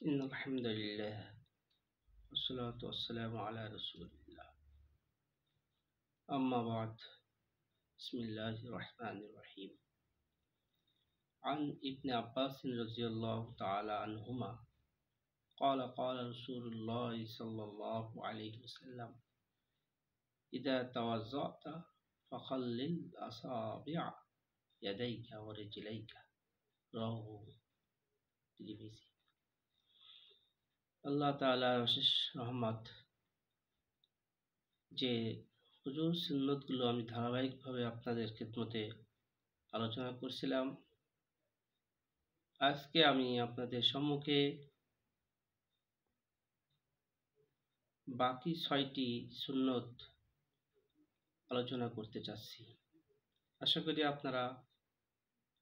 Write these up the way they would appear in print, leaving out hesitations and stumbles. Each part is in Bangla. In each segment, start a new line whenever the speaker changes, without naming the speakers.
إن الحمد لله والصلاة والسلام على رسول الله. أما بعد. بسم الله الرحمن الرحيم. عن ابن عباس رضي الله تعالى عنهما قال رسول الله صلى الله عليه وسلم: إذا توضأت فخلل أصابع يديك ورجليك. رواه الترمذي। আল্লাহ তাআলার অশেষ রহমত যে হুজুর সুন্নতগুলো আমি ধারাবাহিকভাবে আপনাদের খেদমতে আলোচনা করছিলাম। আজকে আমি আপনাদের সম্মুখে বাকি 6টি সুন্নত আলোচনা করতে চাচ্ছি। আশা করি আপনারা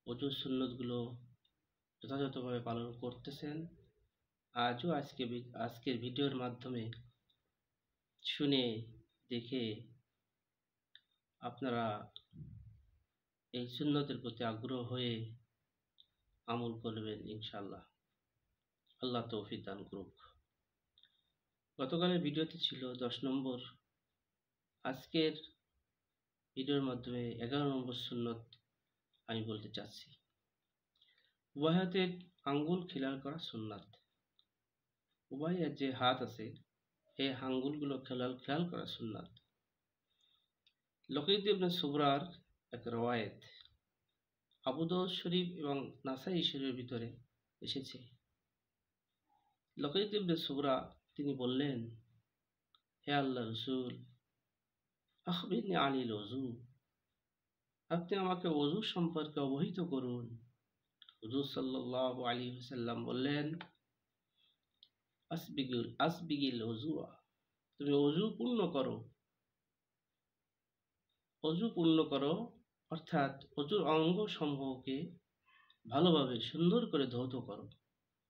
হুজুর সুন্নতগুলো যথাযথভাবে পালন করতেছেন। আজও আজকের ভিডিওর মাধ্যমে শুনে দেখে আপনারা এই সুন্নতের প্রতি আগ্রহ হয়ে আমল করবেন ইনশাআল্লাহ। আল্লাহ তৌফিক দান করুক। গতকালের ভিডিওতে ছিল 10 নম্বর, আজকের ভিডিওর মাধ্যমে 11 নম্বর সুন্নত আমি বলতে চাচ্ছি। উভয় হাতের আঙ্গুল খিলাল করা সুন্নাত। উভয় যে হাত আছে এই আঙ্গুলগুলো খেয়াল করা সুন্নাত। লকিত ইবনে সুবরার এক রওয়ায়েত আবু দাউদ শরীফ এবং নাসাই শরীফের ভিতরে এসেছে। লকিত ইবনে সুবরা তিনি বললেন, হে আল্লাহ রাসূল, আখবিরনি আনিল ওযু, আপনি আমাকে ওযু সম্পর্কে অবহিত করুন। হুজুর সাল্লাল্লাহু আলাইহি ওয়াসাল্লাম বললেন, আসবিগিল ওযুয়া, তুমি ওযু পূর্ণ করো। ওযু পূর্ণ করো অর্থাৎ ওযুর অঙ্গ সমূহকে ভালোভাবে সুন্দর করে ধৌত করো।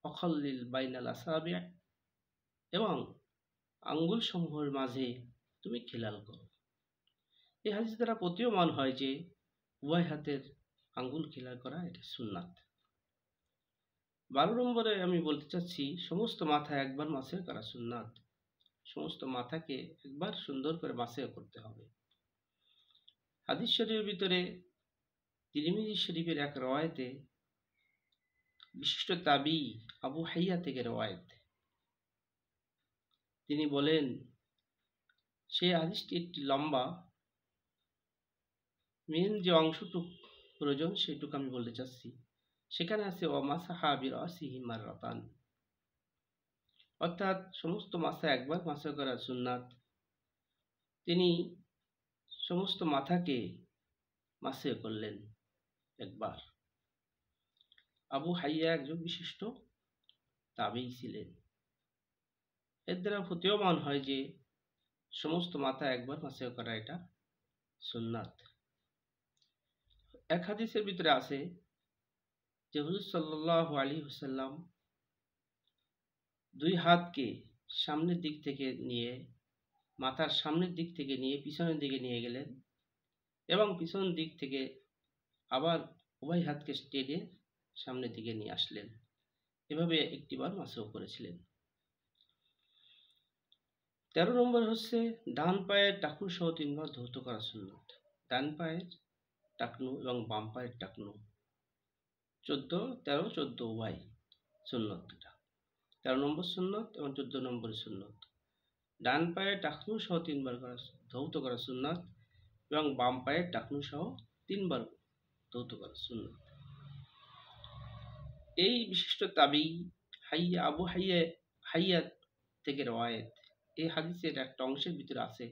অখল্লিল বাইনাল আসাবি', এবং আঙ্গুল সমূহের মাঝে তুমি খিলাল করো। এই হাদিস দ্বারা প্রতীয়মান হয় যে উভয় হাতের আঙ্গুল খিলাল করা এটা সুন্নাত। 12 নম্বরে আমি বলতে চাচ্ছি, সমস্ত মাথা একবার মাসে করা সুন্নাত। সমস্ত মাথাকে একবার সুন্দর করে মাসে করতে হবে। হাদিস শরীফের ভিতরে তিরমিজি শরীফের এক রওয়ায়েতে বিশিষ্ট তাবী আবু হাইয়া থেকে রওয়ায়েত, তিনি বলেন, সেই হাদিসটি একটি লম্বা, মেন যে অংশটুক প্রয়োজন সেটুকু আমি বলতে চাচ্ছি। সেখানে আছে ওয়ামাসাহা বিরাসিহি মাররাতান, অর্থাৎ সমস্ত মাথা একবার মাসা করা সুন্নাত। তিনি সমস্ত মাথাকে মাসে করলেন একবার। আবু হাইয়া একজন বিশিষ্ট তাবেঈ ছিলেন। এর দ্বারা প্রতীয়মান হয় যে সমস্ত মাথা একবার মাসে করা এটা সুন্নাত। এক হাদিসের ভিতরে আছে যে হুজুর সাল্লাল্লাহু আলাইহি ওয়াসাল্লাম দুই হাতকে সামনের দিক থেকে নিয়ে, মাথার সামনের দিক থেকে নিয়ে পিছনের দিকে নিয়ে গেলেন এবং পিছন দিক থেকে আবার উভয় হাতকে টেনে সামনের দিকে নিয়ে আসলেন। এভাবে একটিবার মাসও করেছিলেন। 13 নম্বর হচ্ছে ডান পায়ের টাকনু সহ 3বার ধৌত করা সুন্নত। ডান পায়ের টাকনু এবং বাম পায়ের টাকনু 14, 13, 14 উভয় সুন্নত। 13 নম্বর সুন্নত এবং 14 নম্বর সুন্নত। ডান পায়ের টাকনু সহ 3বার ধৌত করা সুন্নত এবং বাম পায়ের টাকনু সহ 3বার ধৌত করা সুন্নত। এই বিশিষ্ট তাবেঈ আবু হাইয়া থেকে রওয়ায়েত। এই হাদিসের একটা অংশের ভিতরে আছে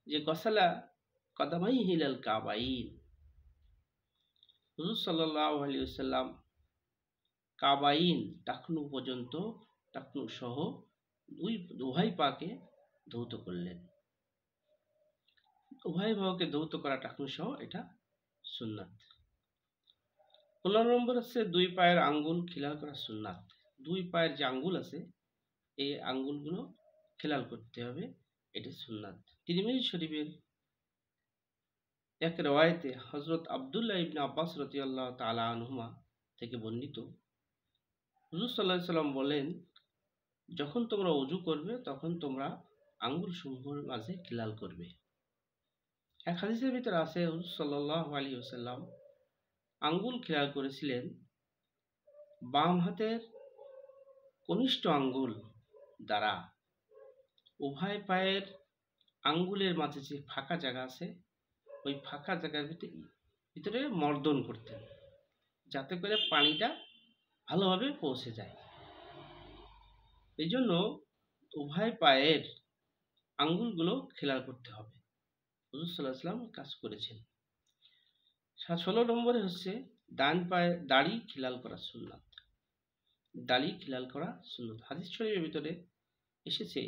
যে গসালা কদামাইহি ইলাল কাবাইন, হুজুর সাল্লাল্লাহু আলাইহি ওয়াসাল্লাম কাবাইন টাকনু পর্যন্ত, টাকনু সহ উভয় পাকে ধৌত করলেন। উভয় পাকে ধৌত করা টাকনু সহ এটা সুন্নাত। 15 নম্বর হচ্ছে দুই পায়ের আঙ্গুল খিলাল করা সুন্নাত। দুই পায়ের যে আঙ্গুল আছে এই আঙ্গুলগুলো খিলাল করতে হবে, এটা সুন্নাত। তিরমিজি শরীফের এক রওয়ায়েতে হযরত আব্দুল্লাহ ইবনে আব্বাস রাদিয়াল্লাহু তাআলা আনহুমা থেকে বর্ণিত, হুজুর সাল্লাল্লাহু আলাইহি সাল্লাম বলেন, যখন তোমরা ওযু করবে তখন তোমরা আঙ্গুল সমূহের মাঝে খিলাল করবে। এক হাদিসের ভিতরে আছে হুজুর সাল্লাল্লাহু আলাইহি ওয়াসাল্লাম আঙ্গুল খিলাল করেছিলেন বাম হাতের কনিষ্ঠ আঙ্গুল দ্বারা উভয় পায়ের আঙ্গুলের মাঝে যে ফাঁকা জায়গা আছে ওই ফাঁকা জায়গার ভিতরে মর্দন করতেন, যাতে করে পানিটা ভালোভাবে পৌঁছে যায়। এই জন্য উভয় পায়ের আঙ্গুলগুলো খিলাল করতে হবে। হুজুর সাল্লাল্লাহু আলাইহি ওয়াসাল্লাম কাজ করেছেন। 16 নম্বরে হচ্ছে ডান পায়ে দাড়ি খিলাল করা সুন্নাত। দাড়ি খিলাল করা সুন্নাত। হাদিস শরীফের ভিতরে এসেছে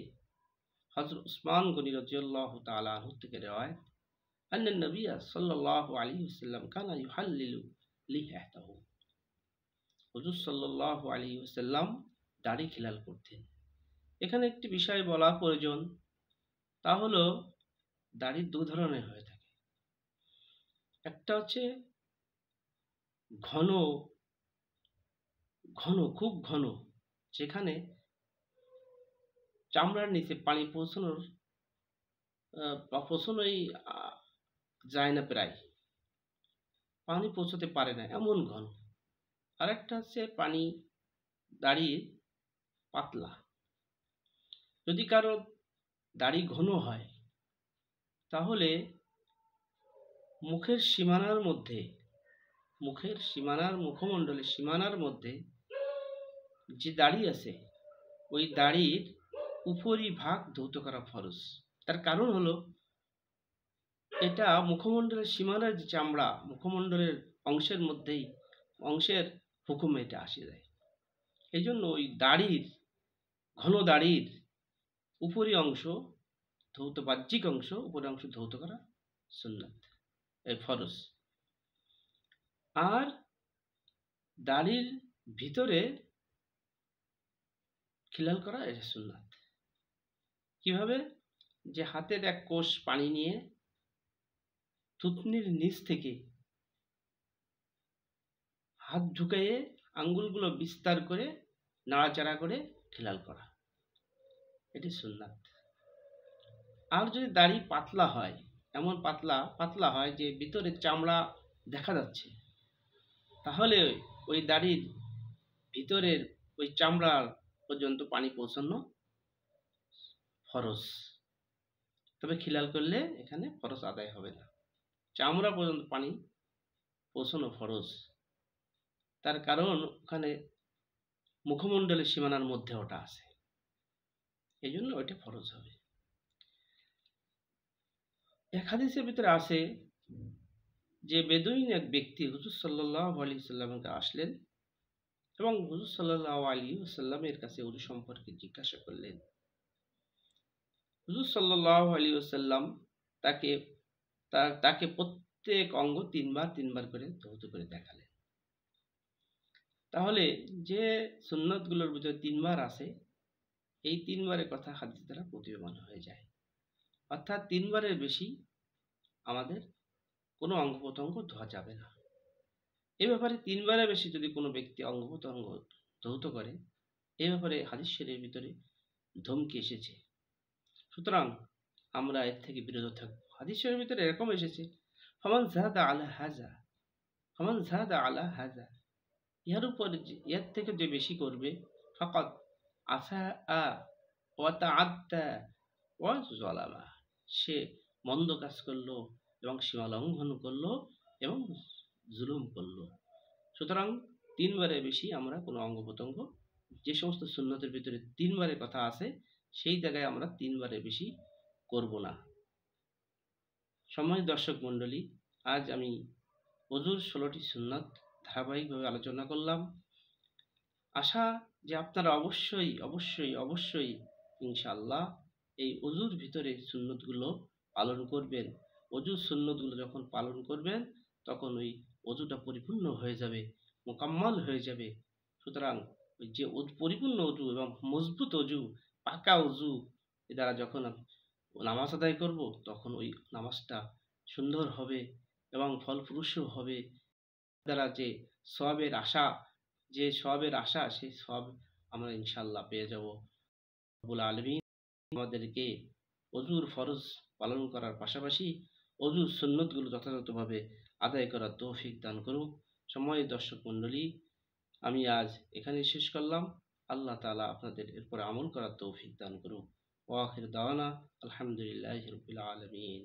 হযরত উসমান গনি রাদিয়াল্লাহু তাআলা আনহু থেকে রিওয়ায়াত, আন্না নবী সাল্লাল্লাহু আলাইহি ওয়াসাল্লাম কানা ইউহাল্লিলু লিহ্যাতাহু। হুজুর সাল্লাল্লাহু আলাইহি ওয়াসাল্লাম দাড়ি খিলাল করতেন। এখানে একটি বিষয় বলা প্রয়োজন, তা হলো দাড়ি দু ধরনের হয়ে থাকে। একটা হচ্ছে ঘন ঘন খুব ঘন, যেখানে চামড়ার নিচে পানি পৌঁছানোই যায় না, প্রায় পানি পৌঁছতে পারে না এমন ঘন। আর একটা হচ্ছে দাড়ি পাতলা। যদি কারো দাড়ি ঘন হয় তাহলে মুখমণ্ডলের সীমানার মধ্যে যে দাড়ি আছে ওই দাড়ির উপরিভাগ ধৌত করা ফরজ। তার কারণ হলো এটা মুখমণ্ডলের সীমানার যে চামড়া, মুখমণ্ডলের অংশের হুকুমে এটা আসে যায়। এই জন্য ওই ঘন দাড়ির উপরি অংশ বাহ্যিক অংশ উপরি অংশ ধৌত করা সুন্নাত, ফরজ। আর দাড়ির ভিতরে খিলাল করা এটা সুন্নাত। কিভাবে? যে হাতের এক কোষ পানি নিয়ে থুতনির নিচ থেকে হাত ঢুকিয়ে আঙ্গুলগুলো বিস্তার করে নাড়াচাড়া করে খিলাল করা, এটি সুন্নাত। আর যদি দাড়ি পাতলা হয়, এমন পাতলা হয় যে ভিতরে চামড়া দেখা যাচ্ছে, তাহলে ওই দাড়ির ভিতরের ওই চামড়ার পর্যন্ত পানি পৌঁছানো ফরজ। তবে খিলাল করলে এখানে ফরজ আদায় হবে না। চামড়া পর্যন্ত পানি পৌঁছানো ফরজ। তার কারণ ওখানে মুখমণ্ডলের সীমানার মধ্যে ওটা আছে, এই জন্য ওইটা ফরজ হবে। এক হাদিসের ভিতরে আছে যে বেদুইন এক ব্যক্তি হুজুর সাল্লাল্লাহু আলাইহি ওয়াসাল্লামকে আসলেন এবং হুজুর সাল্লাল্লাহু আলাইহি ওয়াসাল্লামের কাছে ওযু সম্পর্কে জিজ্ঞাসা করলেন। হুজুর সাল্লাল্লাহু আলাইহি ওয়াসাল্লাম তাকে প্রত্যেক অঙ্গ তিনবার করে ধৌত করে দেখালেন। তাহলে যে সুন্নতগুলোর ভিতরে 3 বার আছে, এই 3 বারের কথা হাদিস দ্বারা প্রতীয়মান হয়ে যায়। অর্থাৎ 3 বারের বেশি আমাদের কোনো অঙ্গ প্রত্যঙ্গ ধোয়া যাবে না। এ ব্যাপারে 3 বারের বেশি যদি কোনো ব্যক্তি অঙ্গ প্রত্যঙ্গ ধৌত করে, এ ব্যাপারে হাদিস শরীফের ভিতরে ধমকি এসেছে। সুতরাং আমরা এর থেকে বিরত থাকব। হাদিস শরীফের ভিতরে এরকম এসেছে, ফামান যাদা আলা হাযা, এর থেকে যে বেশি করবে, ফাকাদ আসা ওয়া তাআদ্দা ওয়া যালামা, সে মন্দ কাজ করলো এবং সীমা লঙ্ঘন করলো এবং জুলুম করলো। সুতরাং 3 বারের বেশি আমরা কোনো অঙ্গ প্রত্যঙ্গ, যে সমস্ত সুন্নতের ভিতরে 3 বারের কথা আছে সেই জায়গায় আমরা 3 বারের বেশি করব না। সম্মানিত দর্শক মণ্ডলী, আজ আমি ওযুর 16টি সুন্নাত ধারাবাহিকভাবে আলোচনা করলাম। আশা যে আপনারা অবশ্যই ইনশাআল্লাহ এই ওযুর ভিতরে সুন্নতগুলো পালন করবেন। ওযুর সুন্নতগুলো যখন পালন করবেন তখন ওই ওযুটা পরিপূর্ণ হয়ে যাবে, মোকাম্মল হয়ে যাবে। সুতরাং ওই যে পরিপূর্ণ ওযু এবং মজবুত ওযু, পাকা ওযু দ্বারা যখন নামাজ আদায় করব তখন ওই নামাজটা সুন্দর হবে এবং ফলপ্রসূ হবে। দ্বারা যে সওয়াবের আশা যে সওয়াবের আশা, সেই সওয়াব আমরা ইনশাআল্লাহ পেয়ে যাব। রব্বুল আলামিন আমাদেরকে অজুর ফরজ পালন করার পাশাপাশি অজুর সুন্নতগুলো যথাযথভাবে আদায় করার তৌফিক দান করুক। সম্মানিত দর্শক মণ্ডলী, আমি আজ এখানেই শেষ করলাম। আল্লাহ তাআলা আপনাদের এরপরে আমল করার তৌফিক দান করুক। ওয়া আখির দাওয়ানা আলহামদুলিল্লাহি রাব্বিল আলামিন।